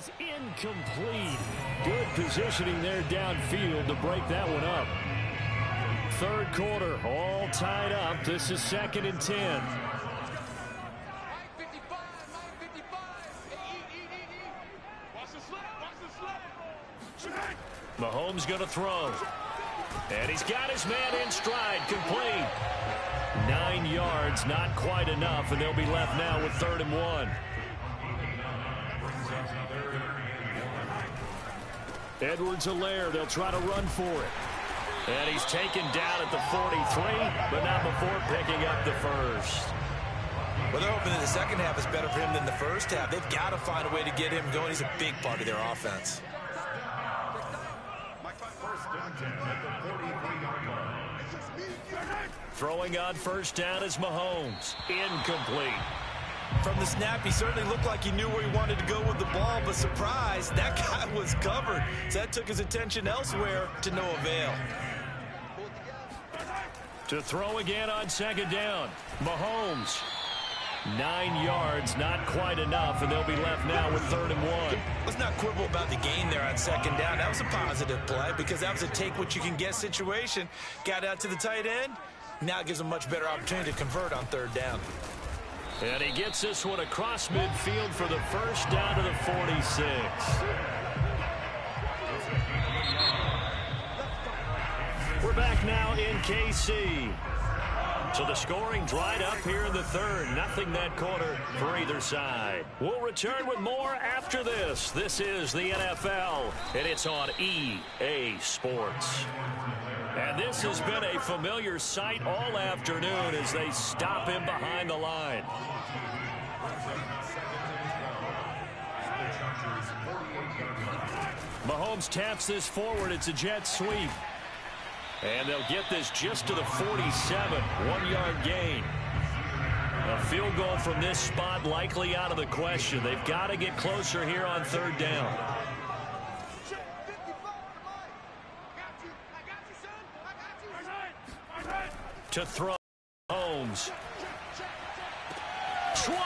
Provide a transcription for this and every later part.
is incomplete. Good positioning there downfield to break that one up. Third quarter, all tied up. This is 2nd and 10. Mahomes going to throw. And he's got his man in stride, complete. 9 yards, not quite enough, and they'll be left now with 3rd and 1. Edwards-Helaire, they'll try to run for it. And he's taken down at the 43, but not before picking up the first. Well, they're hoping that the second half is better for him than the first half. They've got to find a way to get him going. He's a big part of their offense. Throwing on first down is Mahomes. Incomplete. From the snap, he certainly looked like he knew where he wanted to go with the ball, but surprise, that guy was covered. So that took his attention elsewhere to no avail. To throw again on 2nd down. Mahomes. 9 yards, not quite enough, and they'll be left now with 3rd and 1. Let's not quibble about the gain there on 2nd down. That was a positive play because that was a take-what-you-can-get situation. Got out to the tight end. Now it gives him a much better opportunity to convert on 3rd down. And he gets this one across midfield for the first down to the 46. We're back now in KC. So the scoring dried up here in the 3rd. Nothing that quarter for either side. We'll return with more after this. This is the NFL, and it's on EA Sports. And this has been a familiar sight all afternoon as they stop him behind the line. Mahomes taps this forward. It's a jet sweep. And they'll get this just to the 47. 1-yard gain. A field goal from this spot likely out of the question. They've got to get closer here on 3rd down. To throw. Holmes. 20.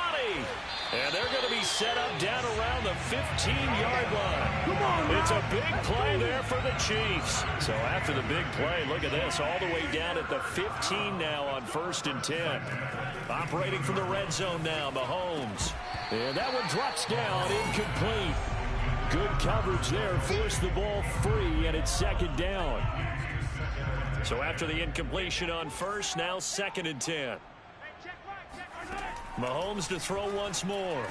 And they're going to be set up down around the 15-yard line. It's a big play there for the Chiefs. So after the big play, look at this, all the way down at the 15 now on 1st and 10. Operating from the red zone now, Mahomes. And that one drops down, incomplete. Good coverage there, forced the ball free, and it's 2nd down. So after the incompletion on 1st, now 2nd and 10. Mahomes to throw once more.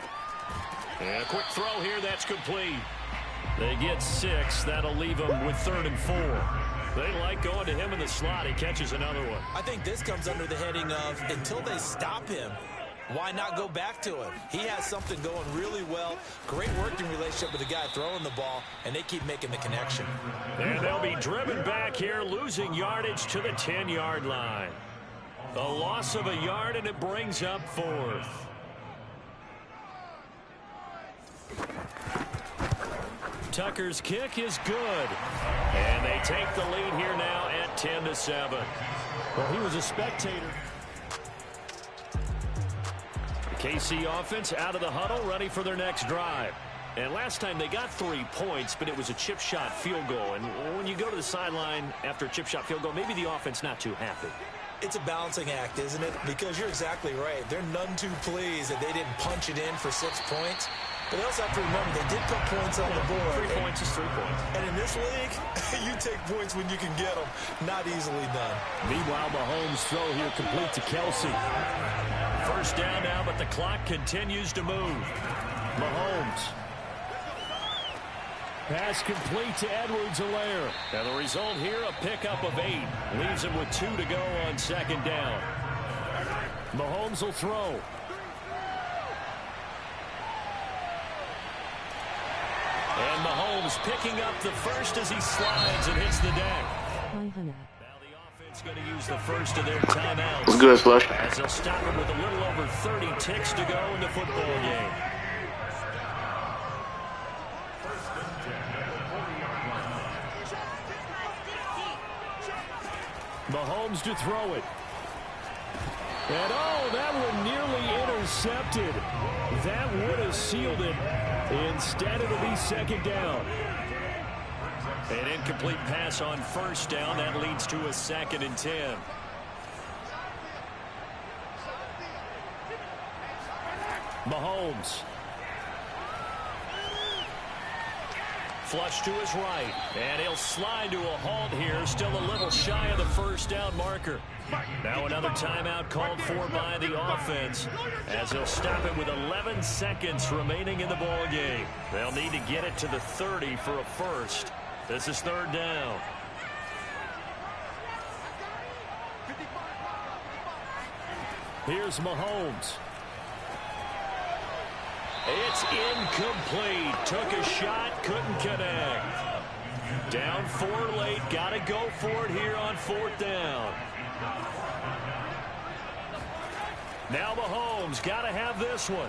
And a quick throw here, that's complete. They get 6. That'll leave them with 3rd and 4. They like going to him in the slot. He catches another one. I think this comes under the heading of until they stop him, why not go back to him? He has something going really well. Great working relationship with the guy throwing the ball, and they keep making the connection. And they'll be driven back here, losing yardage to the 10-yard line. A loss of a yard, and it brings up 4th. Tucker's kick is good. And they take the lead here now at 10-7. Well, he was a spectator. The KC offense out of the huddle, ready for their next drive. And last time they got 3 points, but it was a chip shot field goal. And when you go to the sideline after a chip shot field goal, maybe the offense not too happy. It's a balancing act, isn't it? Because you're exactly right. They're none too pleased that they didn't punch it in for 6 points. But they also have to remember they did put points on the board. 3 points is 3 points. And in this league, you take points when you can get them. Not easily done. Meanwhile, Mahomes' throw here complete to Kelsey. First down now, but the clock continues to move. Mahomes. Pass complete to Edwards-Helaire. And the result here, a pickup of 8. Leaves him with 2 to go on 2nd down. Mahomes will throw. And Mahomes picking up the first as he slides and hits the deck. Now the offense going to use the first of their timeouts. It's good, Slush. As they'll stop him with a little over 30 ticks to go in the football game. Mahomes to throw it. And oh, that one nearly intercepted. That would have sealed it. Instead, it'll be second down. An incomplete pass on first down. That leads to a 2nd and 10. Mahomes. Flush to his right. And he'll slide to a halt here. Still a little shy of the first down marker. Now another timeout called for by the offense as they'll stop it with 11 seconds remaining in the ball game. They'll need to get it to the 30 for a first. This is 3rd down. Here's Mahomes. It's incomplete. Took a shot, couldn't connect. Down 4 late. Got to go for it here on 4th down. Now Mahomes got to have this one.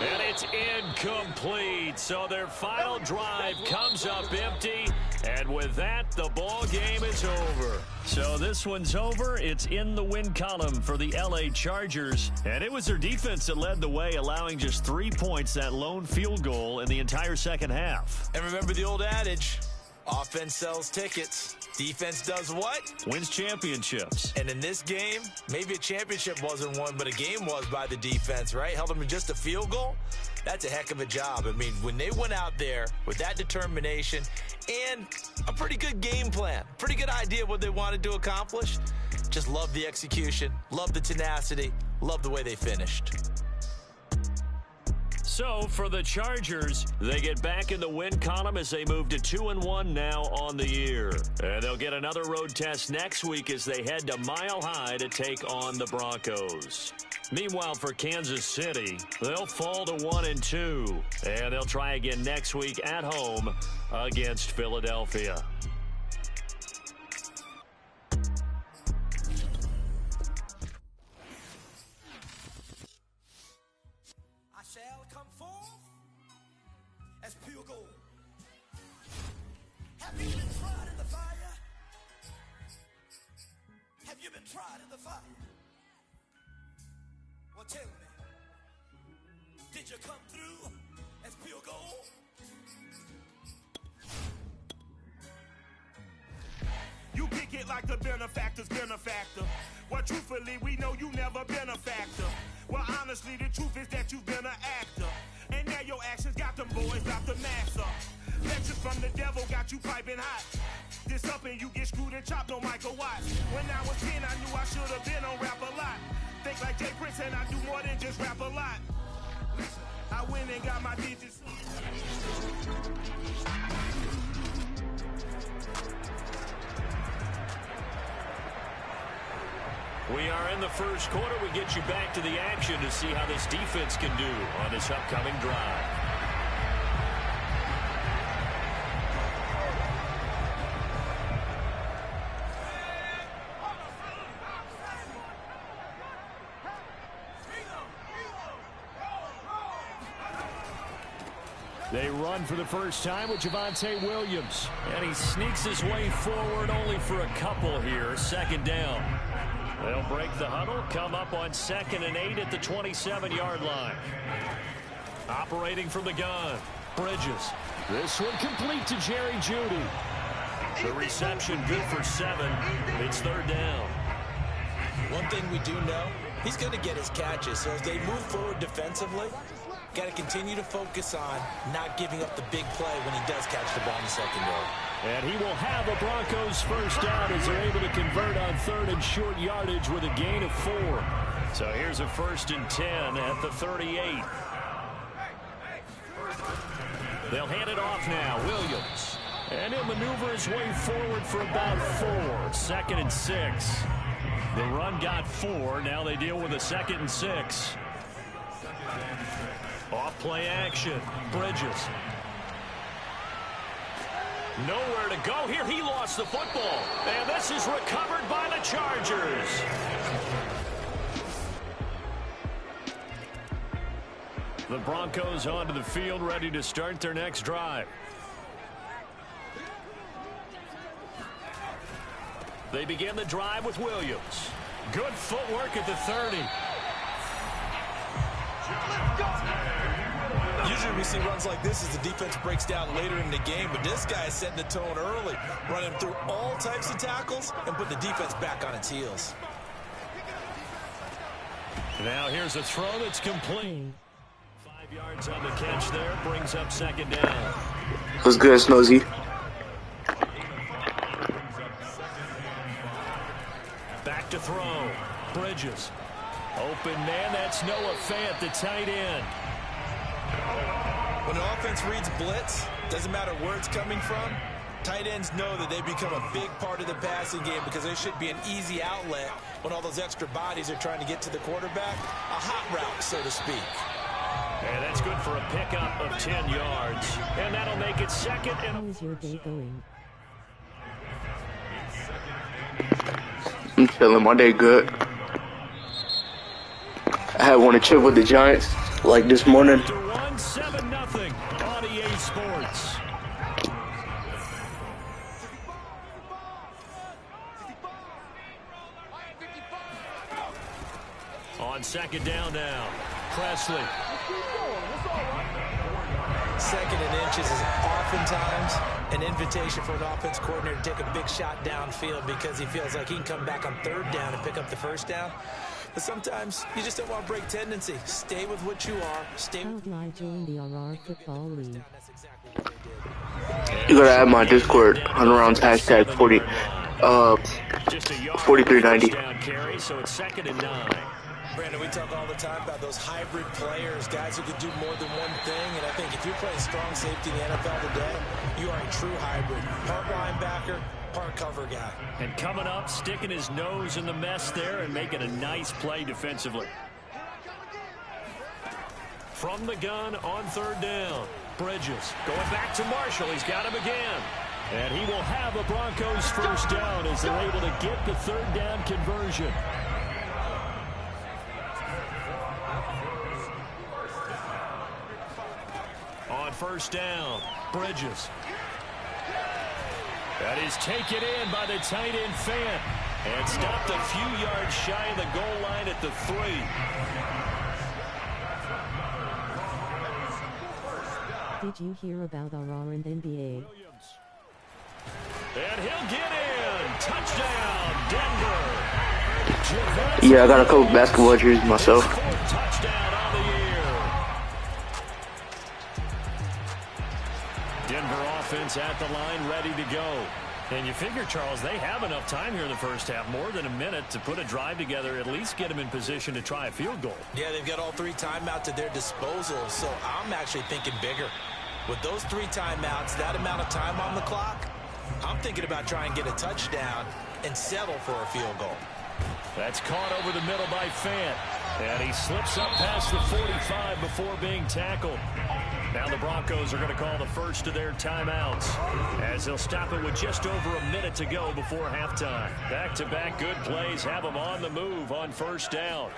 And it's incomplete. So their final drive comes up empty. And with that, the ball game is over. So this one's over. It's in the win column for the LA Chargers. And it was their defense that led the way, allowing just 3 points, that lone field goal in the entire second half. And remember the old adage, offense sells tickets. Defense does what? Wins championships. And in this game, maybe a championship wasn't won, but a game was by the defense, right? Held them to just a field goal. That's a heck of a job. I mean, when they went out there with that determination and a pretty good game plan, pretty good idea what they wanted to accomplish, just love the execution, love the tenacity, love the way they finished. So for the Chargers, they get back in the win column as they move to 2-1 now on the year. And they'll get another road test next week as they head to Mile High to take on the Broncos. Meanwhile, for Kansas City, they'll fall to 1-2. And they'll try again next week at home against Philadelphia. Have you been tried in the fire? Have you been tried in the fire? Well, tell me, did you come through as pure gold? You kick it like the benefactor's benefactor. Well, truthfully, we know you never been a factor. Well, honestly, the truth is that you've been an actor. And now your actions got them boys out the mass up. Lectures from the devil got you piping hot. This up and you get screwed and chopped on Michael Watts. When I was 10, I knew I should have been on rap a lot. Think like Jay Prince and I do more than just rap a lot. I went and got my digits. We are in the first quarter. We get you back to the action to see how this defense can do on this upcoming drive. They run for the first time with Javonte Williams. And he sneaks his way forward only for a couple here. Second down. They'll break the huddle, come up on 2nd and 8 at the 27-yard line. Operating from the gun, Bridges. This one complete to Jerry Jeudy. The reception good for 7. It's 3rd down. One thing we do know, he's going to get his catches. So as they move forward defensively, got to continue to focus on not giving up the big play when he does catch the ball in the secondary. And he will have a Broncos first down as they're able to convert on 3rd and short yardage with a gain of 4. So here's a 1st and 10 at the 38. They'll hand it off now. Williams. And he'll maneuver his way forward for about 4. 2nd and 6. The run got 4. Now they deal with a 2nd and 6. Off play action. Bridges. Nowhere to go here. He lost the football. And this is recovered by the Chargers. The Broncos onto the field, ready to start their next drive. They begin the drive with Williams. Good footwork at the 30. Usually we see runs like this as the defense breaks down later in the game, but this guy is setting the tone early, running through all types of tackles and putting the defense back on its heels. Now here's a throw that's complete. 5 yards on the catch there, brings up second down. What's good, Snozy? Back to throw. Bridges. Open man, that's Noah Fant, the tight end. When the offense reads blitz, doesn't matter where it's coming from, tight ends know that they become a big part of the passing game because there should be an easy outlet when all those extra bodies are trying to get to the quarterback. A hot route, so to speak. And that's good for a pickup of 10 yards. And that'll make it second. How is your day going? I'm chilling. My day good. I had one to chip with the Giants like this morning. 7-0 on EA Sports. On second down now, Presley. Second and inches is oftentimes an invitation for an offense coordinator to take a big shot downfield because he feels like he can come back on third down and pick up the first down. But sometimes you just don't want to break tendency. Stay with what you are. Stay How with do I join the RR Football League? That's exactly what they did. You gotta add my Discord on around hashtag 4390. Carry, so it's second and 9. Brandon, we talk all the time about those hybrid players, guys who can do more than one thing. And I think if you're playing strong safety in the NFL today, you are a true hybrid. Part linebacker, part cover guy. And coming up, sticking his nose in the mess there and making a nice play defensively. From the gun on third down, Bridges going back to Marshall. He's got him again. And he will have a Broncos first down as they're able to get the third down conversion. On first down, Bridges. That is taken in by the tight end Fant and stopped a few yards shy of the goal line at the 3. Did you hear about RR in the NBA? And he'll get in. Touchdown, Denver. Yeah, I got a couple basketball jerseys myself. Fourth touchdown on the year. Denver offense at the line, ready to go. And you figure, Charles, they have enough time here in the first half, more than a minute, to put a drive together, at least get them in position to try a field goal. Yeah, they've got all 3 timeouts at their disposal, so I'm actually thinking bigger. With those 3 timeouts, that amount of time on the clock, I'm thinking about trying to get a touchdown and settle for a field goal. That's caught over the middle by Fant. And he slips up past the 45 before being tackled. Now the Broncos are going to call the first of their timeouts as they'll stop it with just over a minute to go before halftime. Back-to-back good plays have them on the move on first down.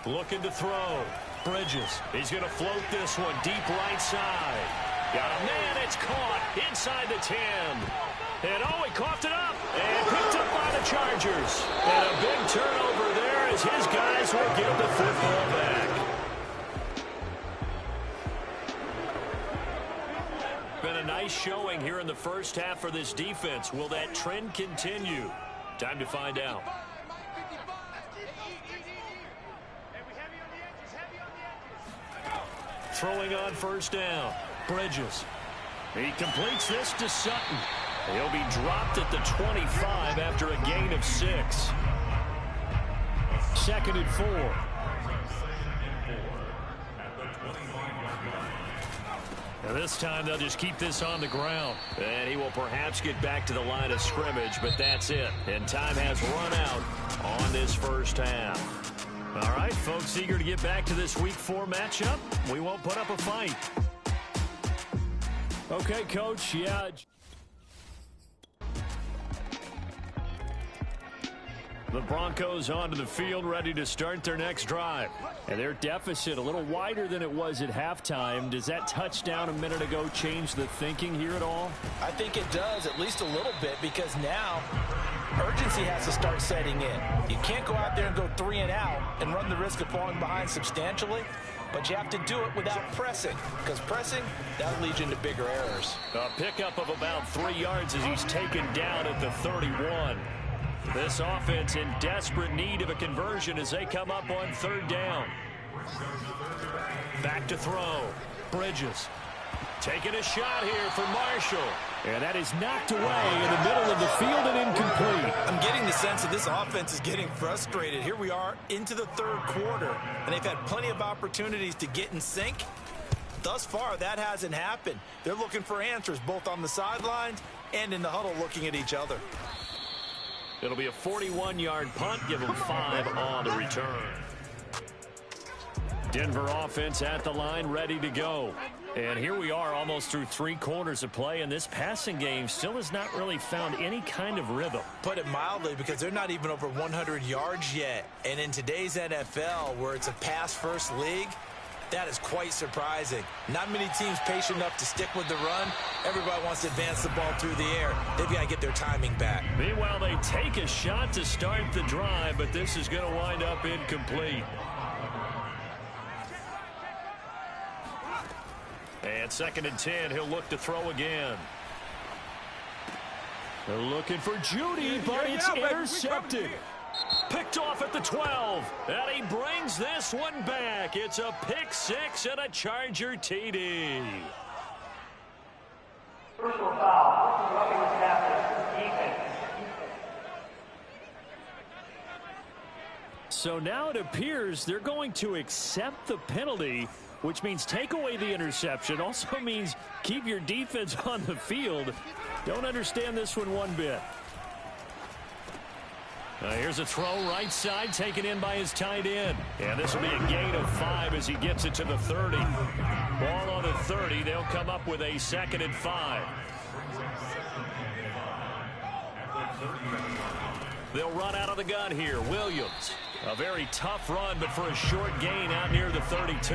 Looking to throw. Bridges. He's going to float this one deep right side. Got a man. It's caught inside the 10. And he coughed it up and picked up by the Chargers. And a big turnover there as his guys will get the football back. Been a nice showing here in the first half for this defense. Will that trend continue? Time to find out. Throwing on first down. Bridges. He completes this to Sutton. He'll be dropped at the 25 after a gain of 6. Second and 4. And this time they'll just keep this on the ground. And he will perhaps get back to the line of scrimmage, but that's it. And time has run out on this first half. All right, folks, eager to get back to this Week 4 matchup. We won't put up a fight. Okay, Coach, yeah. The Broncos onto the field, ready to start their next drive. And their deficit a little wider than it was at halftime. Does that touchdown a minute ago change the thinking here at all? I think it does, at least a little bit, because now urgency has to start setting in. You can't go out there and go 3 and out and run the risk of falling behind substantially, but you have to do it without pressing, because pressing, that'll lead you into bigger errors. A pickup of about 3 yards as he's taken down at the 31. This offense in desperate need of a conversion as they come up on 3rd down. Back to throw. Bridges taking a shot here for Marshall. And that is knocked away in the middle of the field and incomplete. I'm getting the sense that this offense is getting frustrated. Here we are into the 3rd quarter, and they've had plenty of opportunities to get in sync. Thus far, that hasn't happened. They're looking for answers both on the sidelines and in the huddle looking at each other. It'll be a 41-yard punt. Give them 5 on the return. Denver offense at the line, ready to go. And here we are almost through 3 quarters of play, and this passing game still has not really found any kind of rhythm. Put it mildly, because they're not even over 100 yards yet. And in today's NFL, where it's a pass-first league, that is quite surprising. Not many teams patient enough to stick with the run. Everybody wants to advance the ball through the air. They've got to get their timing back. Meanwhile, they take a shot to start the drive, but this is going to wind up incomplete. And 2nd and 10, he'll look to throw again. They're looking for Judy, but it's intercepted. Picked off at the 12, and he brings this one back. It's a pick 6 and a Charger TD. Personal foul. Roughing the snap defense. So now it appears they're going to accept the penalty, which means take away the interception. Also means keep your defense on the field. Don't understand this one bit. Here's a throw right side taken in by his tight end. And this will be a gain of 5 as he gets it to the 30. Ball on the 30. They'll come up with a 2nd and 5. They'll run out of the gun here. Williams. A very tough run, but for a short gain out near the 32.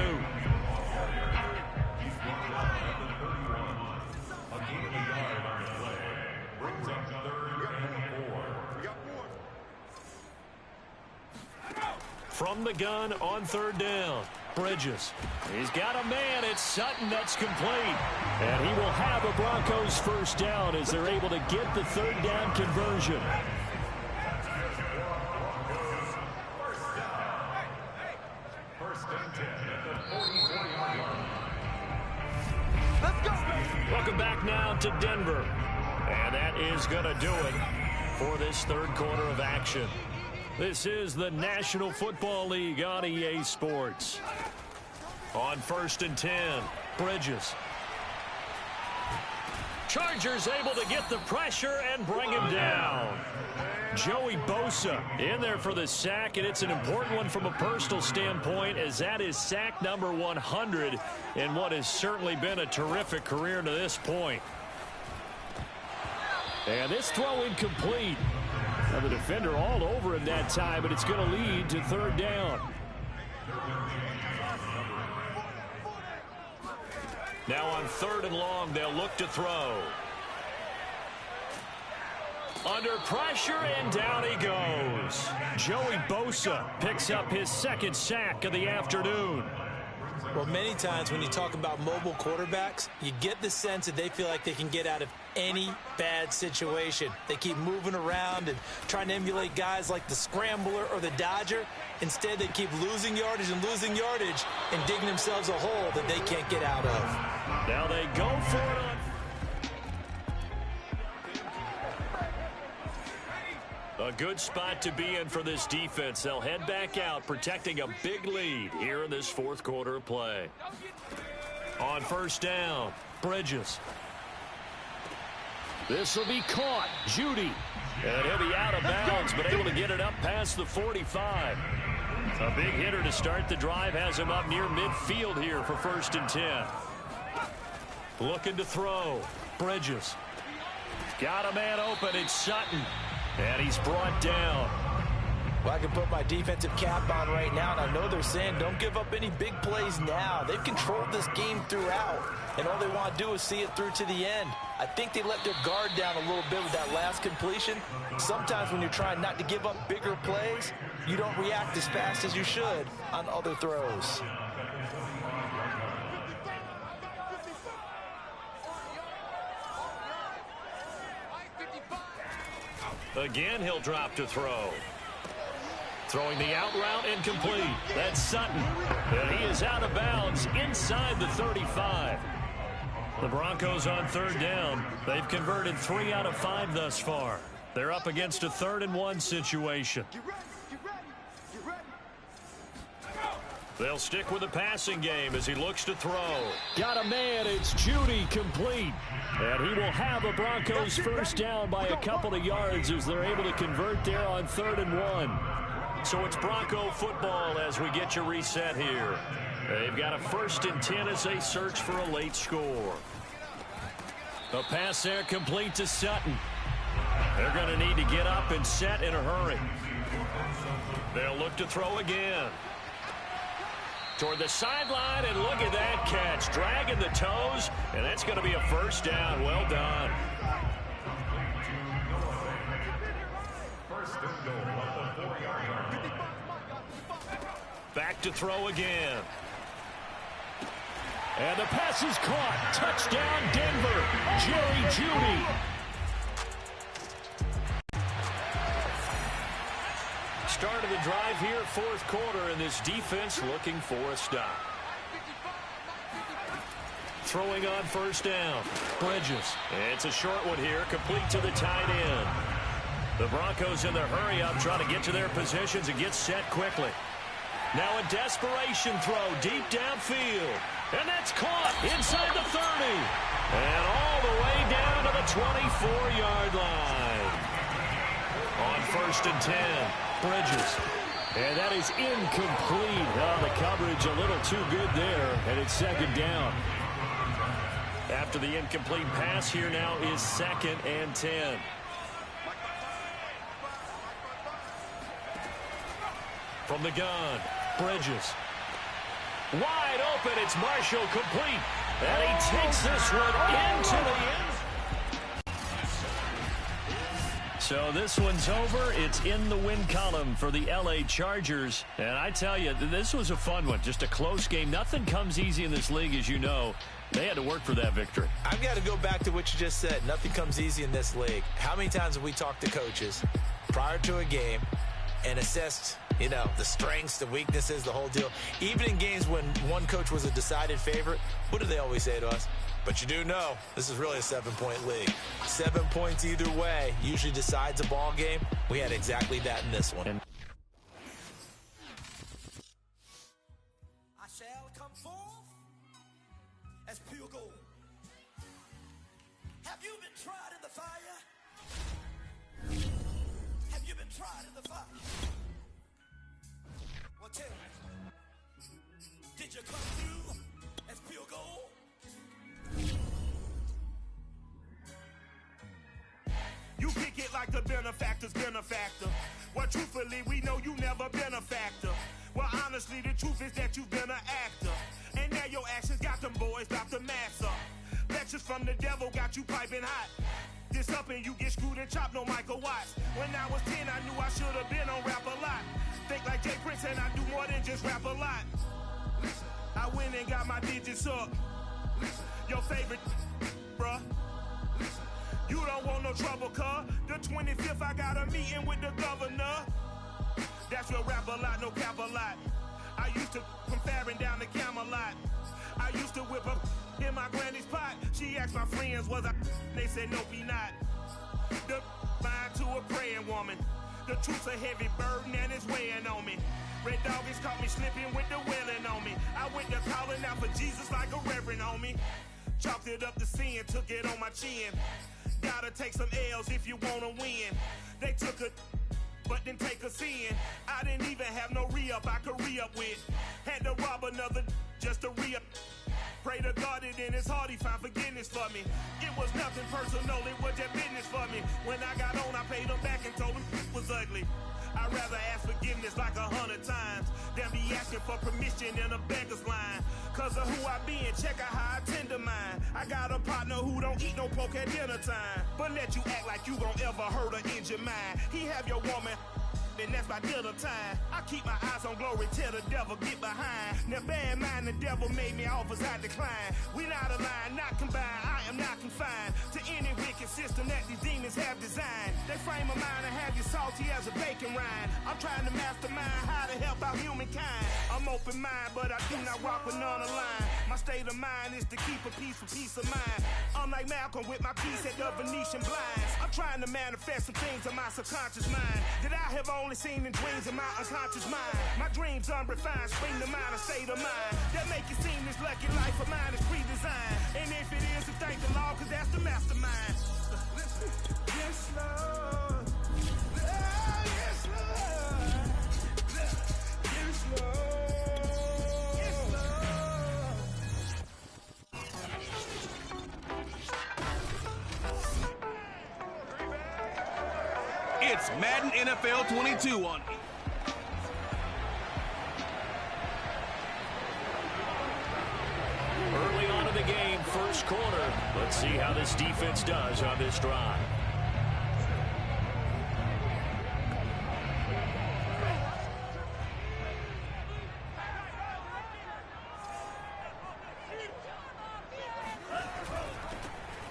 From the gun on 3rd down. Bridges. He's got a man. It's Sutton. That's complete. And he will have a Broncos 1st down as they're able to get the 3rd down conversion. Welcome back now to Denver. And that is going to do it for this 3rd quarter of action. This is the National Football League on EA Sports. On 1st and 10, Bridges. Chargers able to get the pressure and bring him down. Joey Bosa in there for the sack, and it's an important one from a personal standpoint, as that is sack number 100 in what has certainly been a terrific career to this point. And this throw incomplete. Now the defender all over him that time, but it's going to lead to 3rd down. Now on 3rd and long, they'll look to throw. Under pressure, and down he goes. Joey Bosa picks up his 2nd sack of the afternoon. Well, many times when you talk about mobile quarterbacks, you get the sense that they feel like they can get out of any bad situation. They keep moving around and trying to emulate guys like the Scrambler or the Dodger. Instead, they keep losing yardage and digging themselves a hole that they can't get out of. Now they go for it on. A good spot to be in for this defense. They'll head back out, protecting a big lead here in this 4th quarter of play. On 1st down, Bridges. This will be caught. Judy. And he'll be out of bounds, but able to get it up past the 45. A big hitter to start the drive has him up near midfield here for 1st and 10. Looking to throw. Bridges. Got a man open. It's Sutton. And he's brought down. Well, I can put my defensive cap on right now, and I know they're saying don't give up any big plays now. They've controlled this game throughout, and all they want to do is see it through to the end. I think they let their guard down a little bit with that last completion. Sometimes when you're trying not to give up bigger plays, you don't react as fast as you should on other throws. Again, he'll drop to throw. Throwing the out route incomplete. That's Sutton. And he is out of bounds inside the 35. The Broncos on third down. They've converted 3 out of 5 thus far. They're up against a 3rd and 1 situation. They'll stick with the passing game as he looks to throw. Got a man. It's Judy complete. And he will have a Broncos first down by a couple of yards as they're able to convert there on 3rd and 1. So it's Bronco football as we get you reset here. They've got a 1st and 10 as they search for a late score. The pass there complete to Sutton. They're going to need to get up and set in a hurry. They'll look to throw again. Toward the sideline, and look at that catch. Dragging the toes, and that's going to be a first down. Well done. Back to throw again. And the pass is caught. Touchdown, Denver. Jerry Jeudy. Start of the drive here, 4th quarter, and this defense looking for a stop. Throwing on first down. Bridges. It's a short one here, complete to the tight end. The Broncos in their hurry-up trying to get to their positions and get set quickly. Now a desperation throw deep downfield. And that's caught inside the 30. And all the way down to the 24-yard line. On 1st and 10, Bridges. And that is incomplete. Oh, the coverage a little too good there, and it's 2nd down. After the incomplete pass, here now is 2nd and 10. From the gun, Bridges. Wide open, it's Marshall complete. And he takes this one into the end. So this one's over. It's in the win column for the L.A. Chargers. And I tell you, this was a fun one. Just a close game. Nothing comes easy in this league, as you know. They had to work for that victory. I've got to go back to what you just said. Nothing comes easy in this league. How many times have we talked to coaches prior to a game and assessed, you know, the strengths, the weaknesses, the whole deal? Even in games when one coach was a decided favorite, what do they always say to us? But you do know this is really a 7-point league. 7 points either way usually decides a ball game. We had exactly that in this one. I shall come forth as pure gold. Have you been tried in the fire? Have you been tried in the fire? Well, tell me, did you come through as pure gold? You kick it like the benefactor's benefactor. Well, truthfully, we know you never been a factor. Well, honestly, the truth is that you've been an actor. And now your actions got them boys dropped the mask up. Lectures from the devil got you piping hot. This up and you get screwed and chopped, no Michael Watts. When I was 10, I knew I should have been on rap a lot. Think like Jay Prince and I do more than just rap a lot. I went and got my digits up. Your favorite, bruh. You don't want no trouble, cuz. The 25th, I got a meeting with the governor. That's real rap a lot, no cap a lot. I used to from Farron down to Camelot. I used to whip up in my granny's pot. She asked my friends, was I? They said, nope, he not. The line to a praying woman. The truth's a heavy burden and it's weighing on me. Red Doggies caught me slipping with the wailing on me. I went to calling out for Jesus like a reverend on me. Chalked it up to sin, took it on my chin. Gotta take some L's if you wanna win. They took a, but didn't take a sin. I didn't even have no re-up I could re-up with. Had to rob another just to re-up. Pray to God that in his heart he found forgiveness for me. It was nothing personal, it was just business for me. When I got on, I paid him back and told him it was ugly. I'd rather ask forgiveness like 100 times than be asking for permission in a beggar's line. Cause of who I be and check out how I tend to mine. I got a partner who don't eat no pork at dinner time, but let you act like you gon' ever hurt or injure mine. He have your woman, and that's by dinner time. I keep my eyes on glory till the devil get behind. Now bear in mind the devil made me offers I decline. We not aligned, not combined, I am not confined to any wicked system that these demons have designed. They frame a mind and have you salty as a bacon rind. I'm trying to mastermind how to help out humankind. I'm open mind, but I do not rock with none aligned. My state of mind is to keep a peace for peace of mind. I'm like Malcolm with my piece at the Venetian blinds. I'm trying to manifest some things in my subconscious mind that I have only seen in dreams in my unconscious mind. My dreams unrefined, spring to mind, a state of mind that make it seem this lucky life of mine is pre-designed. And if it is, then thank the Lord, cause that's the mastermind. Yes, Lord. Yes, Lord. Yes, Lord. Yes, Lord. It's Madden NFL 22 on. Early on in the game, first quarter. Let's see how this defense does on this drive.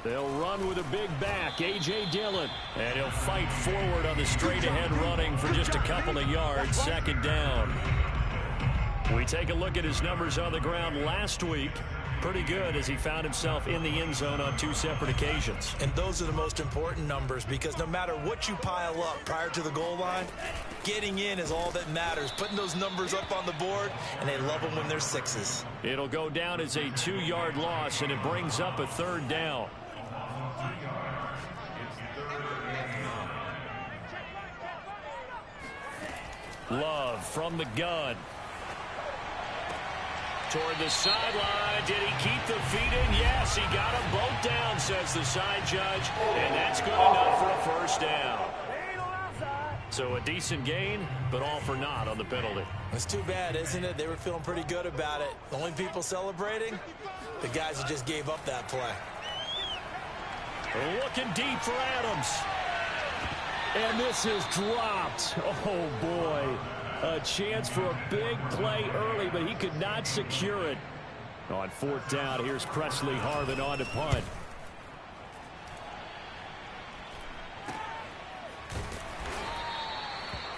They'll run with a big back, A.J. Dillon. And he'll fight forward on the straight-ahead running for just a couple of yards, second down. We take a look at his numbers on the ground last week. Pretty good as he found himself in the end zone on 2 separate occasions. And those are the most important numbers because no matter what you pile up prior to the goal line, getting in is all that matters. Putting those numbers up on the board, and they love them when they're 6s. It'll go down as a 2-yard loss, and it brings up a third down. Love from the gun. Toward the sideline. Did he keep the feet in? Yes, he got them both down, says the side judge. And that's good enough for a first down. So a decent gain, but all for naught on the penalty. It's too bad, isn't it? They were feeling pretty good about it. The only people celebrating, the guys who just gave up that play. Looking deep for Adams. And this is dropped. Oh, boy. A chance for a big play early, but he could not secure it. On fourth down, here's Presley Harvin on to punt.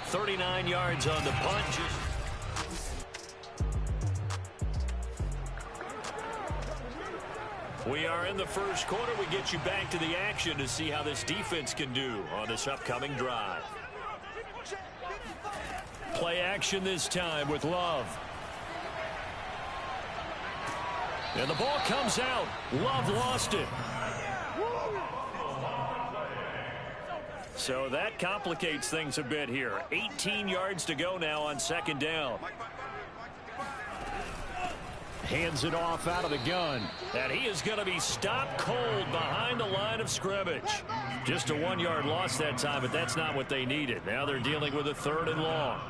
$39 yards on the punt. We are in the first quarter. We get you back to the action to see how this defense can do on this upcoming drive. Play action this time with Love. And the ball comes out. Love lost it. So that complicates things a bit here. 18 yards to go now on second down. Hands it off out of the gun. And he is going to be stopped cold behind the line of scrimmage. Just a 1-yard loss that time, but that's not what they needed. Now they're dealing with a 3rd and long.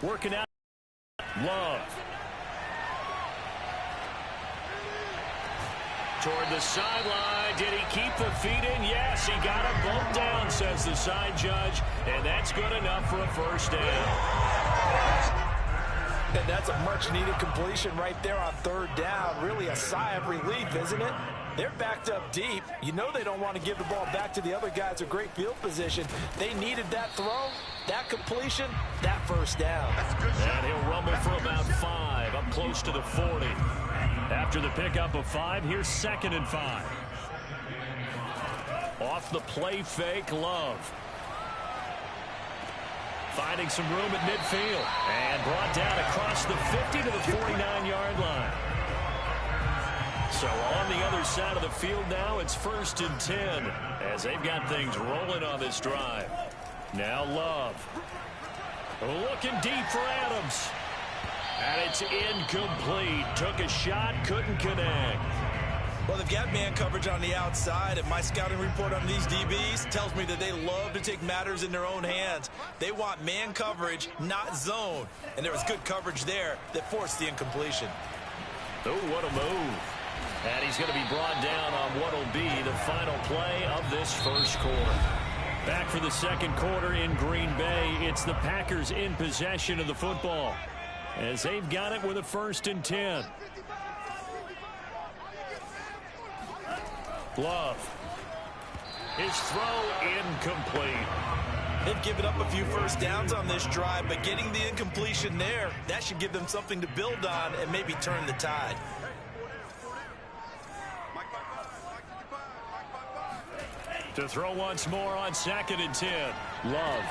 Working out. Love. Toward the sideline. Did he keep the feet in? Yes, he got them both down, says the side judge. And that's good enough for a first down. And that's a much-needed completion right there on 3rd down. Really a sigh of relief, isn't it? They're backed up deep. You know they don't want to give the ball back to the other guys with great field position. They needed that throw, that completion, that first down. And he'll rumble for about 5, up close to the 40. After the pickup of 5, here's 2nd and 5. Off the play fake, Love. Finding some room at midfield. And brought down across the 50 to the 49-yard line. So on the other side of the field now, it's 1st and 10 as they've got things rolling on this drive. Now Love. Looking deep for Adams. And it's incomplete. Took a shot, couldn't connect. Well, they've got man coverage on the outside, and my scouting report on these DBs tells me that they love to take matters in their own hands. They want man coverage, not zone. And there was good coverage there that forced the incompletion. Oh, what a move. And he's going to be brought down on what will be the final play of this first quarter. Back for the second quarter in Green Bay. It's the Packers in possession of the football, as they've got it with a 1st and 10. Love. His throw incomplete. They've given up a few first downs on this drive, but getting the incompletion there, that should give them something to build on and maybe turn the tide. To throw once more on 2nd and 10. Love.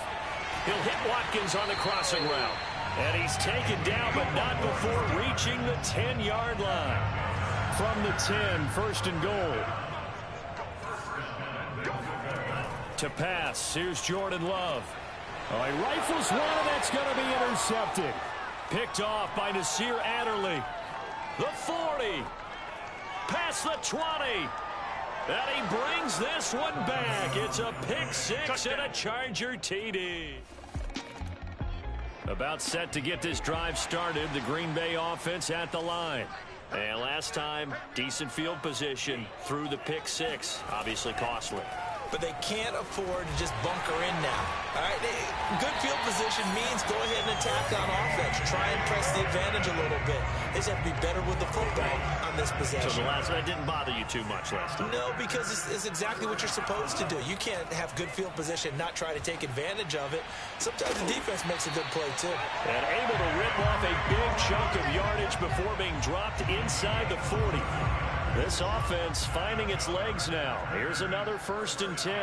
He'll hit Watkins on the crossing route. And he's taken down, but not before reaching the 10-yard line. From the 10, 1st and goal. To pass, here's Jordan Love. Oh, he rifles one, and that's going to be intercepted. Picked off by Nasir Adderley. The 40. Past the 20. And he brings this one back. It's a pick six and a Charger TD. About set to get this drive started. The Green Bay offense at the line. And last time, decent field position through the pick six. Obviously costly. But they can't afford to just bunker in now. All right, good field position means go ahead and attack on offense. Try and press the advantage a little bit. They just have to be better with the football on this possession. So that didn't bother you too much last time? No, because it's exactly what you're supposed to do. You can't have good field position, not try to take advantage of it. Sometimes the defense makes a good play, too. And able to rip off a big chunk of yardage before being dropped inside the 40. This offense finding its legs now. Here's another 1st and 10.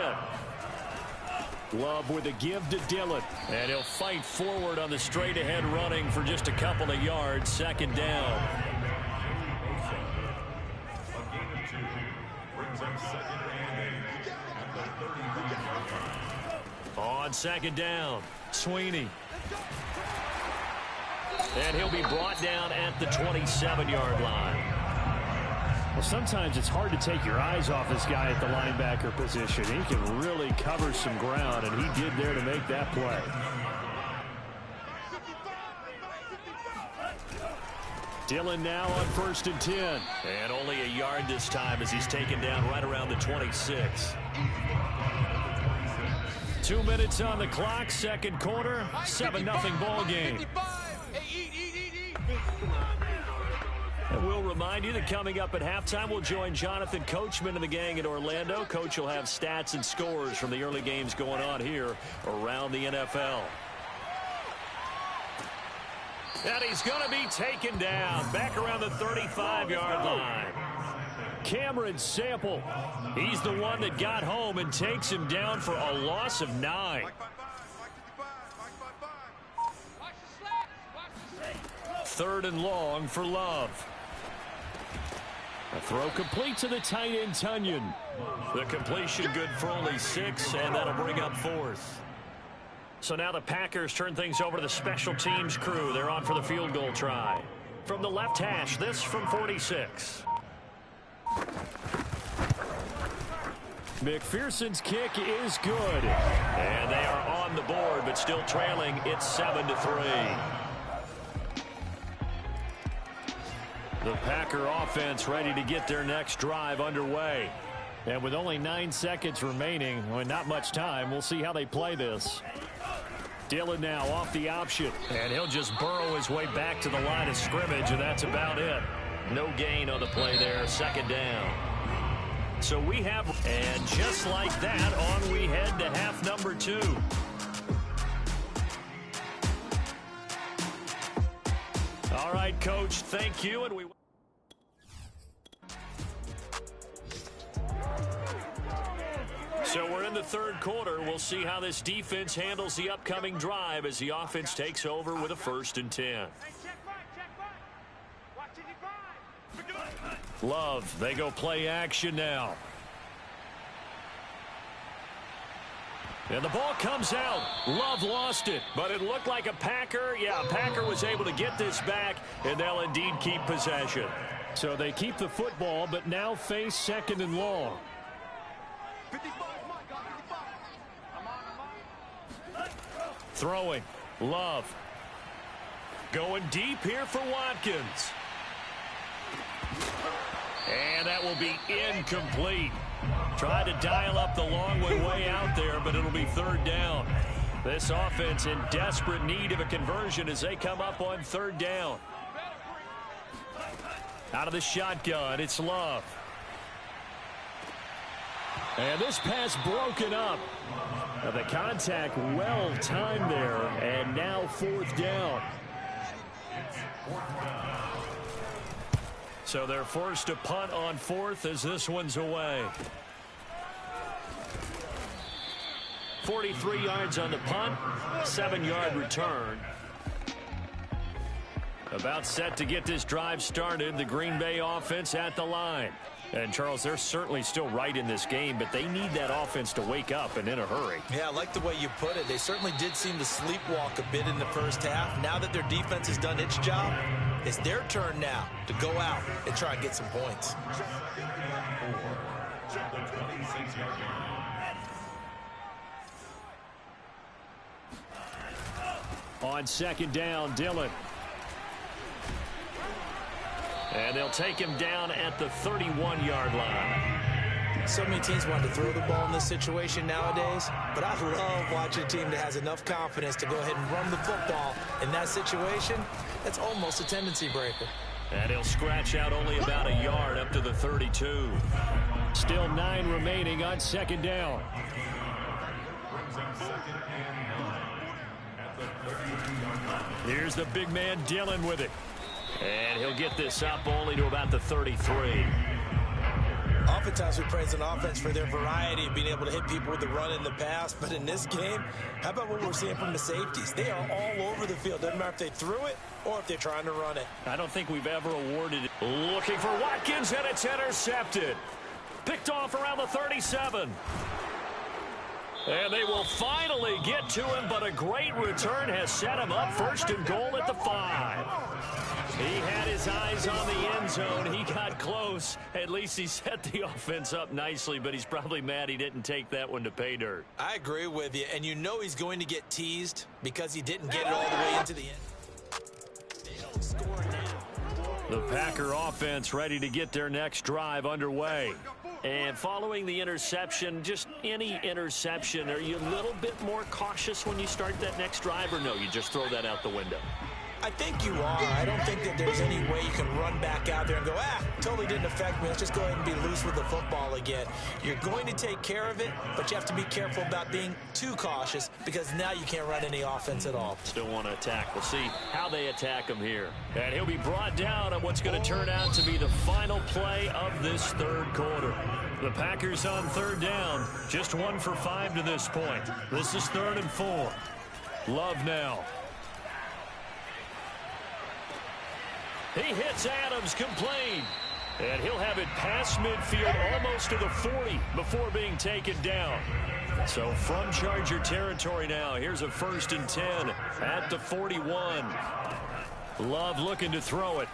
Love with a give to Dillon. And he'll fight forward on the straight-ahead running for just a couple of yards. 2nd down. On 2nd down, Sweeney. And he'll be brought down at the 27-yard line. Well, sometimes it's hard to take your eyes off this guy at the linebacker position. He can really cover some ground, and he did there to make that play. Dillon now on 1st and 10. And only a yard this time as he's taken down right around the 26. 2 minutes on the clock, second quarter, 7-0 ball game. And we'll remind you that coming up at halftime, we'll join Jonathan Coachman and the gang in Orlando. Coach will have stats and scores from the early games going on here around the NFL. And he's going to be taken down back around the 35-yard line. Cameron Sample, he's the one that got home and takes him down for a loss of 9. 3rd and long for Love. A throw complete to the tight end, Tunyon. The completion good for only 6, and that'll bring up 4th. So now the Packers turn things over to the special teams crew. They're on for the field goal try. From the left hash, this from 46. McPherson's kick is good. And they are on the board, but still trailing. It's 7-3. The Packer offense ready to get their next drive underway. And with only 9 seconds remaining, not much time, we'll see how they play this. Dillon now off the option. And he'll just burrow his way back to the line of scrimmage, and that's about it. No gain on the play there, 2nd down. So we have, and just like that, on we head to half number 2. All right, Coach, thank you. And we. So we're in the 3rd quarter. We'll see how this defense handles the upcoming drive as the offense takes over with a 1st and 10. Love, they go play action now. And the ball comes out. Love lost it, but it looked like a Packer. Yeah, a Packer was able to get this back, and they'll indeed keep possession. So they keep the football, but now face second and long. Throwing. Love. Going deep here for Watkins. And that will be incomplete. Tried to dial up the long one way out there, but it'll be third down. This offense in desperate need of a conversion as they come up on third down. Out of the shotgun, it's Love. And this pass broken up. Now the contact well timed there, and now fourth down. So they're forced to punt on fourth as this one's away. 43 yards on the punt, 7-yard return. About set to get this drive started, the Green Bay offense at the line. And, Charles, they're certainly still right in this game, but they need that offense to wake up and in a hurry. Yeah, I like the way you put it. They certainly did seem to sleepwalk a bit in the first half. Now that their defense has done its job, it's their turn now to go out and try and get some points. On second down, Dillon. And they'll take him down at the 31-yard line. So many teams want to throw the ball in this situation nowadays, but I love watching a team that has enough confidence to go ahead and run the football in that situation. That's almost a tendency breaker. And he'll scratch out only about a yard up to the 32. Still 9 remaining on second down. Here's the big man Dillon with it. And he'll get this up only to about the 33. Oftentimes we praise an offense for their variety of being able to hit people with the run and the pass. But in this game, how about what we're seeing from the safeties? They are all over the field. Doesn't matter if they threw it or if they're trying to run it. I don't think we've ever awarded it. Looking for Watkins, and it's intercepted. Picked off around the 37. And they will finally get to him, but a great return has set him up first and goal at the 5. He had his eyes on the end zone. He got close. At least he set the offense up nicely, but he's probably mad he didn't take that one to pay dirt. I agree with you, and you know he's going to get teased because he didn't get it all the way into the end. They don't score now. The Packer offense ready to get their next drive underway. And following the interception, just any interception, are you a little bit more cautious when you start that next drive, or no, you just throw that out the window? I think you are. I don't think that there's any way you can run back out there and go, totally didn't affect me. Let's just go ahead and be loose with the football again. You're going to take care of it, but you have to be careful about being too cautious because now you can't run any offense at all. Still want to attack. We'll see how they attack him here. And he'll be brought down on what's going to turn out to be the final play of this third quarter. The Packers on third down, just 1 for 5 to this point. This is 3rd and 4. Love now. He hits Adams, complete. And he'll have it past midfield, almost to the 40 before being taken down. So from Charger territory now, here's a 1st and 10 at the 41. Love looking to throw it.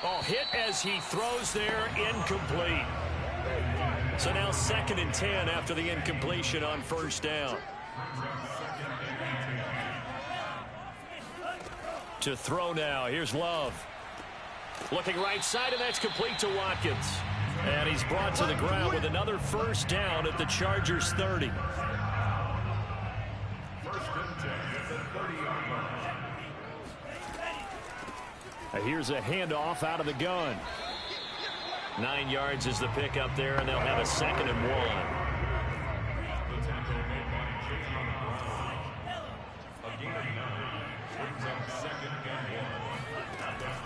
Oh, hit as he throws there, incomplete. So now 2nd and 10 after the incompletion on 1st down. To throw now. Here's Love. Looking right side, and that's complete to Watkins. And he's brought to the ground with another 1st down at the Chargers 30. Here's a handoff out of the gun. 9 yards is the pickup there, and they'll have a 2nd and 1.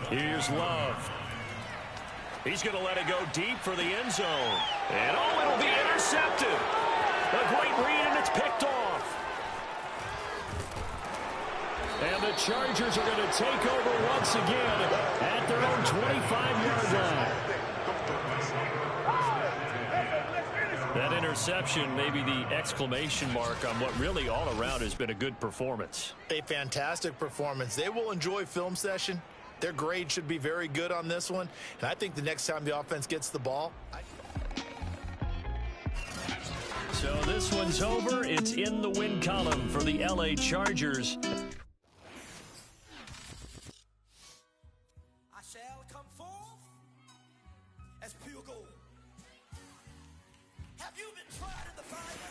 Here's Love. He's going to let it go deep for the end zone. And it'll be intercepted. A great read, and it's picked off. And the Chargers are going to take over once again at their own 25-yard line. That interception, maybe the exclamation mark on what really all around has been a good performance. A fantastic performance. They will enjoy film session. Their grade should be very good on this one. And I think the next time the offense gets the ball. So this one's over. It's in the win column for the LA Chargers. I shall come forth as pure gold. Have you been tried in the fire?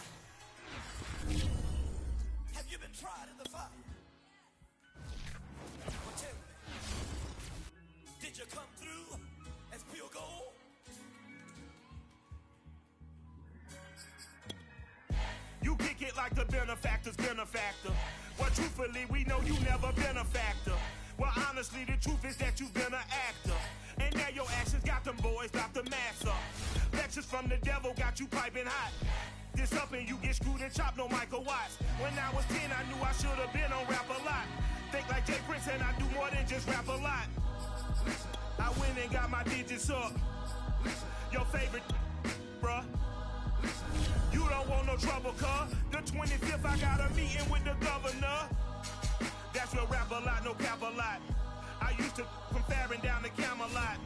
Have you been tried in the fire? Well, tell me, did you come through as pure gold? You kick it like the benefactor's benefactor. Well, truthfully, we know you never been a factor. Well, honestly, the truth is that you've been an actor. And now your actions got them boys drop the mask up. Lectures from the devil got you piping hot. This up and you get screwed and chopped, no Michael Watts. When I was 10, I knew I should have been on rap a lot. Think like Jay Prince and I do more than just rap a lot. I went and got my digits up. Your favorite, bruh. You don't want no trouble, cuz. The 25th, I got a meeting with the governor. That's real rap a lot, no cap a lot. I used to from Farron down to Camelot.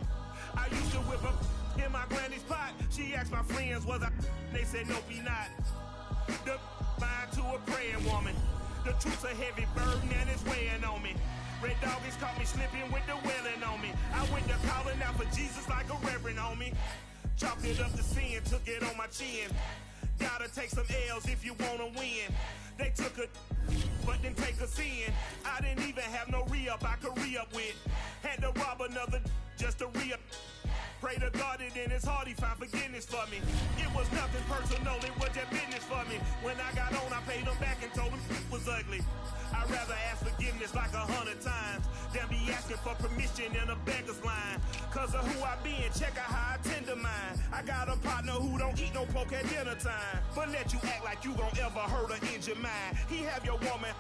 I used to whip up in my granny's pot. She asked my friends, was I? They said, nope, he not. The mind to a praying woman. The truth's a heavy burden and it's weighing on me. Red doggies caught me slipping with the wailing on me. I went to calling out for Jesus like a reverend homie. Chopped it up to sin, took it on my chin. Gotta take some L's if you wanna win. They took a, but didn't take us in. I didn't even have no re-up I could re-up with. Had to rob another just to re-up. Pray to God it in his heart he found forgiveness for me. It was nothing personal, it was just business for me. When I got on, I paid him back and told him it was ugly. I'd rather ask forgiveness like 100 times than be asking for permission in a beggar's line. Cause of who I be and check out how I tend to mine. I got a partner who don't eat no pork at dinner time, but let you act like you gon' ever hurt or injure mine. He have your woman,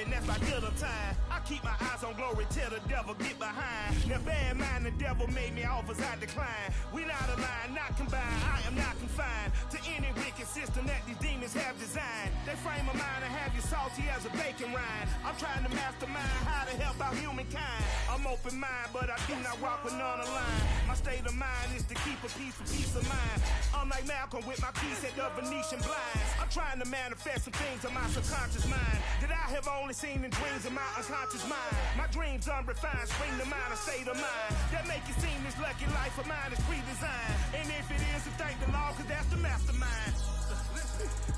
and that's like dinner time. I keep my eyes on glory till the devil get behind. Now bear in mind the devil made me offers I decline. We not aligned, not combined, I am not confined to any wicked system that these demons have designed. They frame a mind and have you salty as a bacon rind. I'm trying to mastermind how to help out humankind. I'm open mind, but I do not rock with none aligned. My state of mind is to keep a peace of mind. I'm like Malcolm with my piece at the Venetian blinds. I'm trying to manifest some things in my subconscious mind that I have only seen in dreams in my unconscious mind. My dreams unrefined, spring to mind, a state of mind that make it seem this lucky life of mine is pre-designed. And if it is, to thank the Lord, cause that's the mastermind.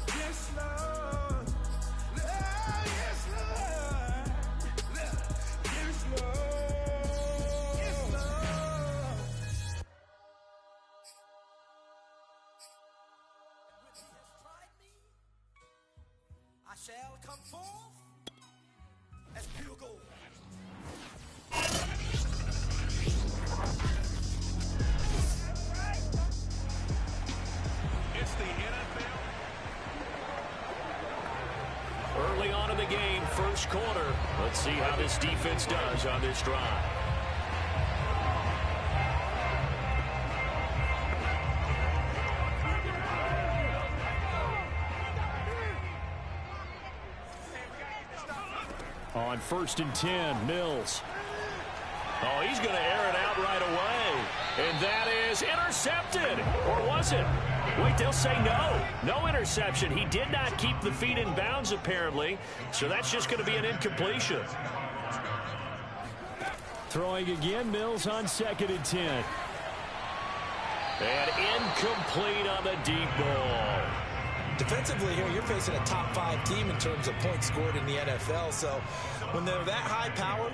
Yes, Lord. Yes, Lord. Yes, Lord. Yes, Lord. When he has tried me, I shall come forth as pure gold. It's the NFL. Early on in the game, first quarter. Let's see how this defense does on this drive. On 1st and 10, Mills. Oh, he's going to air it out right away. And that is intercepted. Or was it? Wait, they'll say no. No interception. He did not keep the feet in bounds, apparently. So that's just going to be an incompletion. Throwing again, Mills on 2nd and 10. And incomplete on the deep ball. Defensively here, you're facing a top 5 team in terms of points scored in the NFL. So when they're that high-powered,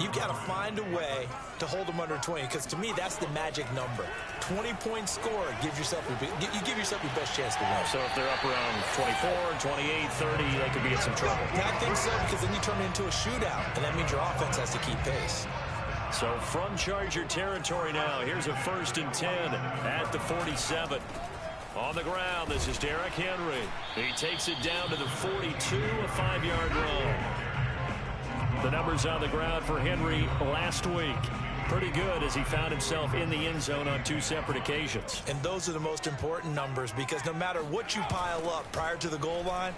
you've got to find a way to hold them under 20, because to me, that's the magic number. 20-point score gives yourself you give yourself your best chance to win. So if they're up around 24, 28, 30, they could be in some trouble. Yeah, I think so, because then you turn it into a shootout, and that means your offense has to keep pace. So from Charger territory now, here's a 1st and 10 at the 47. On the ground, this is Derrick Henry. He takes it down to the 42, a 5-yard run. The numbers on the ground for Henry last week. pretty good as he found himself in the end zone on 2 separate occasions. And those are the most important numbers, because no matter what you pile up prior to the goal line,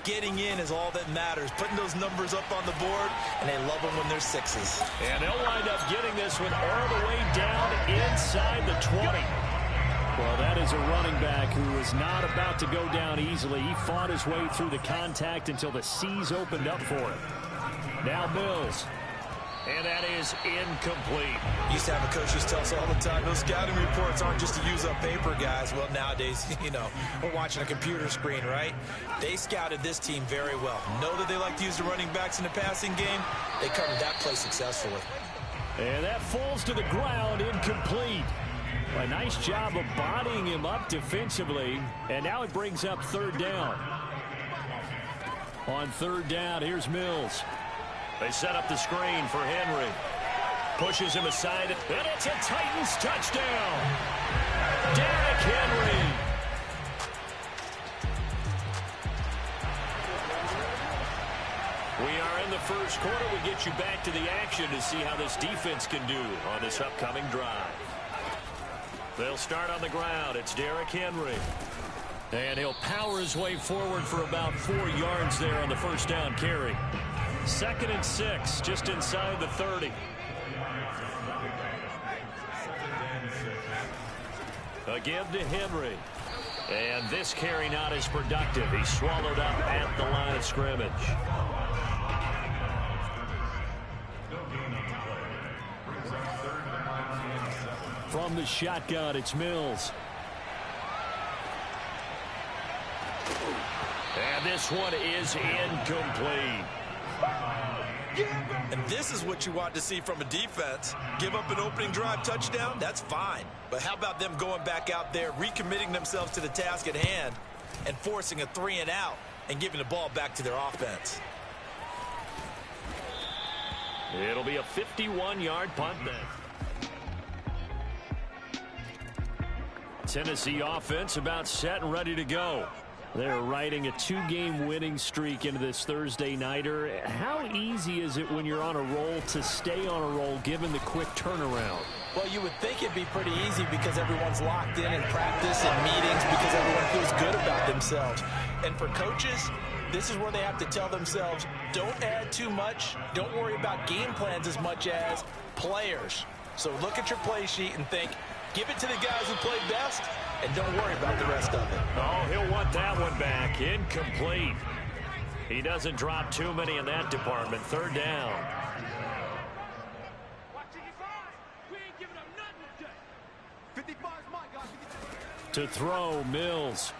getting in is all that matters. Putting those numbers up on the board, and they love them when they're 6s. And they'll wind up getting this one all the way down inside the 20. Well, that is a running back who is not about to go down easily. He fought his way through the contact until the C's opened up for him. Now Mills. And that is incomplete. Used to have a coach just tell us all the time, those scouting reports aren't just to use up paper, guys. Well, nowadays, we're watching a computer screen, right? They scouted this team very well. Know that they like to use the running backs in the passing game. They covered that play successfully. And that falls to the ground, incomplete. A nice job of bodying him up defensively. And now it brings up 3rd down. On 3rd down, here's Mills. They set up the screen for Henry. Pushes him aside, and it's a Titans touchdown. Derrick Henry. We are in the first quarter. We get you back to the action to see how this defense can do on this upcoming drive. They'll start on the ground. It's Derrick Henry. And he'll power his way forward for about 4 yards there on the first down carry. 2nd and 6, just inside the 30. Again to Henry. And this carry not as productive. He's swallowed up at the line of scrimmage. From the shotgun, it's Mills. And this one is incomplete. And this is what you want to see from a defense. Give up an opening drive touchdown, that's fine. But how about them going back out there, recommitting themselves to the task at hand, and forcing a 3 and out, and giving the ball back to their offense. It'll be a 51-yard punt then. Tennessee offense about set and ready to go. They're riding a 2-game winning streak into this Thursday nighter. How easy is it when you're on a roll to stay on a roll given the quick turnaround? Well, you would think it'd be pretty easy because everyone's locked in practice and meetings, because everyone feels good about themselves. And for coaches, this is where they have to tell themselves, don't add too much. Don't worry about game plans as much as players. So look at your play sheet and think, give it to the guys who played best, and don't worry about the rest of it. Oh, he'll want that one back. Incomplete. He doesn't drop too many in that department. 3rd down. To throw, Mills.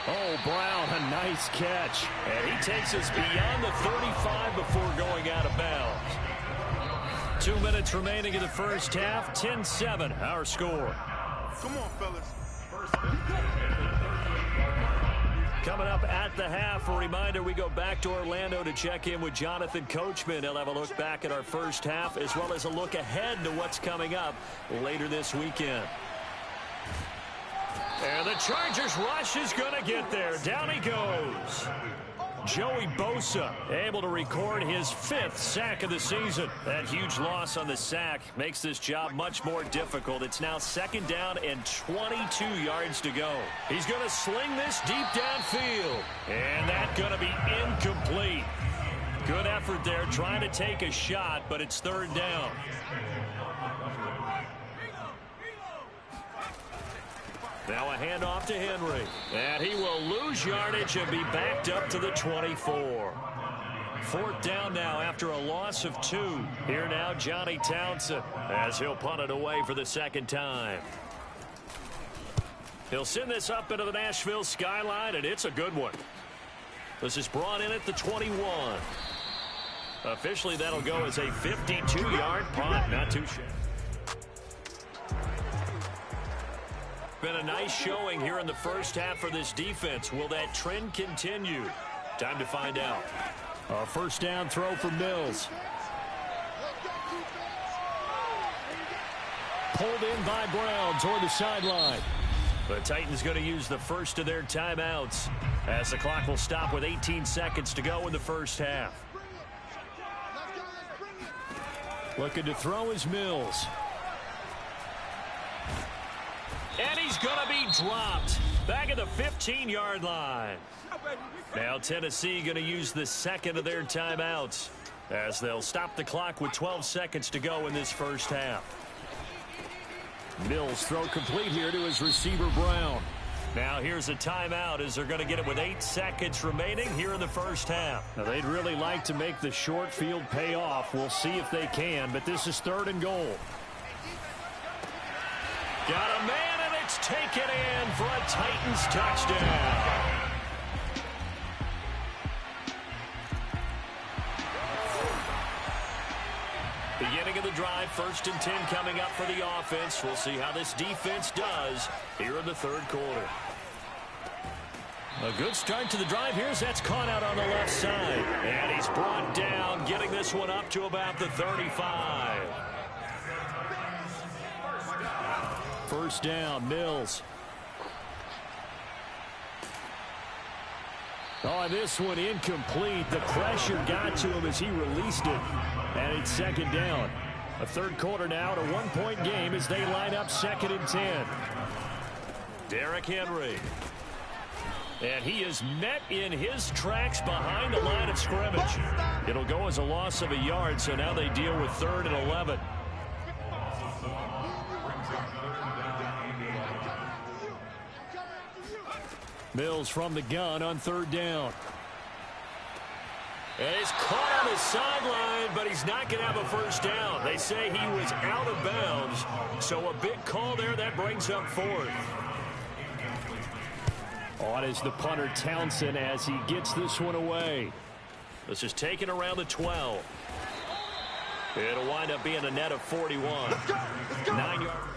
Oh, Brown, a nice catch. And he takes us beyond the 35 before going out of bounds. 2 minutes remaining in the first half. 10-7, our score. Come on, fellas. Coming up at the half, a reminder, we go back to Orlando to check in with Jonathan Coachman. He'll have a look back at our first half as well as a look ahead to what's coming up later this weekend. And the Chargers rush is going to get there. Down he goes. Joey Bosa able to record his 5th sack of the season. That huge loss on the sack makes this job much more difficult. It's now 2nd down and 22 yards to go. He's going to sling this deep downfield. And that's going to be incomplete. Good effort there trying to take a shot, but it's 3rd down. Now a handoff to Henry. And he will lose yardage and be backed up to the 24. 4th down now after a loss of 2. Here now Johnny Townsend as he'll punt it away for the 2nd time. He'll send this up into the Nashville skyline, and it's a good one. This is brought in at the 21. Officially, that'll go as a 52-yard punt. Not too shabby. Been a nice showing here in the first half for this defense. Will that trend continue? Time to find out. A 1st down throw for Mills. Pulled in by Brown toward the sideline. The Titans going to use the first of their timeouts as the clock will stop with 18 seconds to go in the first half. Looking to throw is Mills. And he's going to be dropped back at the 15-yard line. Now Tennessee going to use the second of their timeouts as they'll stop the clock with 12 seconds to go in this first half. Mills throw complete here to his receiver Brown. Now here's a timeout as they're going to get it with 8 seconds remaining here in the first half. Now they'd really like to make the short field pay off. We'll see if they can, but this is 3rd and goal. Got a man, and it's taken in for a Titans touchdown. Beginning of the drive, 1st and 10 coming up for the offense. We'll see how this defense does here in the 3rd quarter. A good start to the drive here as that's caught out on the left side. And he's brought down, getting this one up to about the 35. First down, Mills. Oh, this one incomplete. The pressure got to him as he released it. And it's 2nd down. A 3rd quarter now, a 1-point game as they line up 2nd and 10. Derrick Henry. And he is met in his tracks behind the line of scrimmage. It'll go as a loss of a yard, so now they deal with 3rd and 11. Mills from the gun on 3rd down. And he's caught on the sideline, but he's not going to have a first down. They say he was out of bounds, so a big call there. That brings up 4th. On is the punter Townsend as he gets this one away. This is taken around the 12. It'll wind up being a net of 41. Let's go. 9 yards.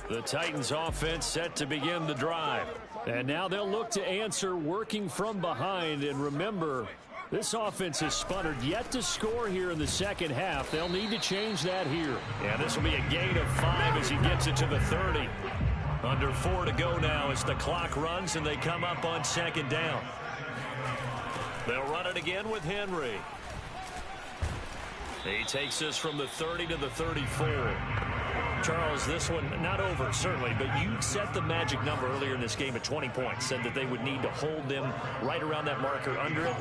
The Titans offense set to begin the drive. And now they'll look to answer working from behind. And remember, this offense has sputtered yet to score here in the 2nd half. They'll need to change that here. Yeah, this will be a gain of 5 as he gets it to the 30. Under 4 to go now as the clock runs and they come up on 2nd down. They'll run it again with Henry. He takes this from the 30 to the 34. Charles, this one not over, certainly, but you set the magic number earlier in this game at 20 points, said that they would need to hold them right around that marker under it.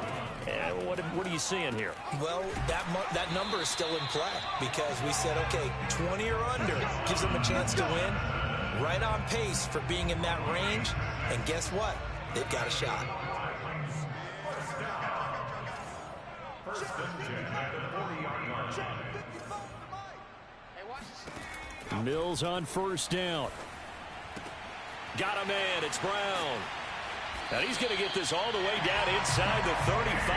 What are you seeing here? Well, that number is still in play because we said, okay, 20 or under gives them a chance to win. Right on pace for being in that range, and guess what? They've got a shot. Mills on 1st down. Got a man. It's Brown. And he's going to get this all the way down inside the 35.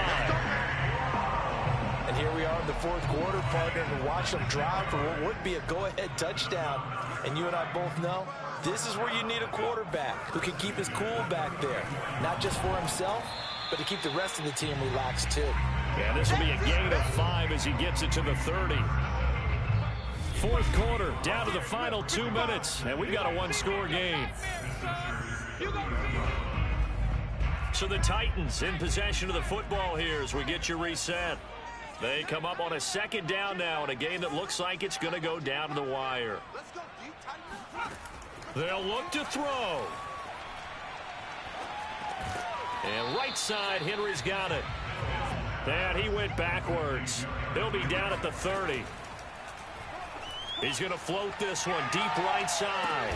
And here we are in the 4th quarter, partner, and watch them drive for what would be a go-ahead touchdown. And you and I both know this is where you need a quarterback who can keep his cool back there. Not just for himself, but to keep the rest of the team relaxed too. Yeah, this will be a gain of 5 as he gets it to the 30. 4th quarter, down to the final 2 minutes, and we've got a 1-score game. So the Titans in possession of the football here as we get you reset. They come up on a 2nd down now in a game that looks like it's going to go down to the wire. They'll look to throw. And right side, Henry's got it. And he went backwards. He'll be down at the 30. He's going to float this one deep right side.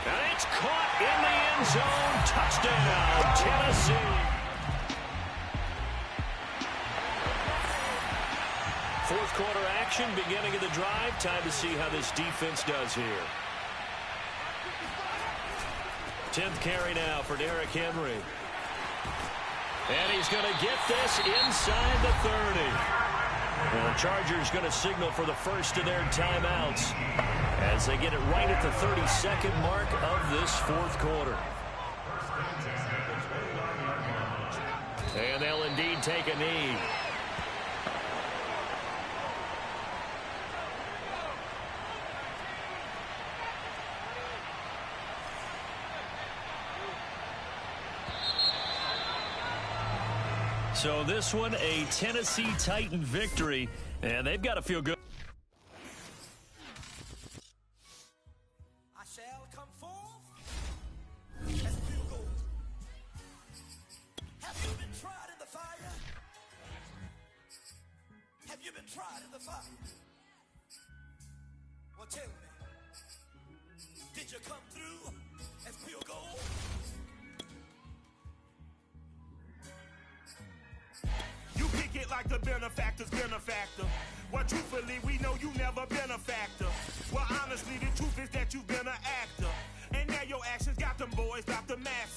And it's caught in the end zone. Touchdown, Tennessee. 4th quarter action, beginning of the drive. Time to see how this defense does here. 10th carry now for Derrick Henry. And he's going to get this inside the 30. And the Chargers going to signal for the first of their timeouts as they get it right at the 32nd mark of this 4th quarter. And they'll indeed take a knee. So this one, a Tennessee Titan victory, and they've got to feel good. I shall come forth as pure gold. Have you been tried in the fire? Have you been tried in the fire? Well, tell me, did you come through as pure gold? You kick it like the benefactor's benefactor. Well, truthfully, we know you never been a factor. Well, honestly, the truth is that you've been an actor. And now your actions got them boys, got the mass.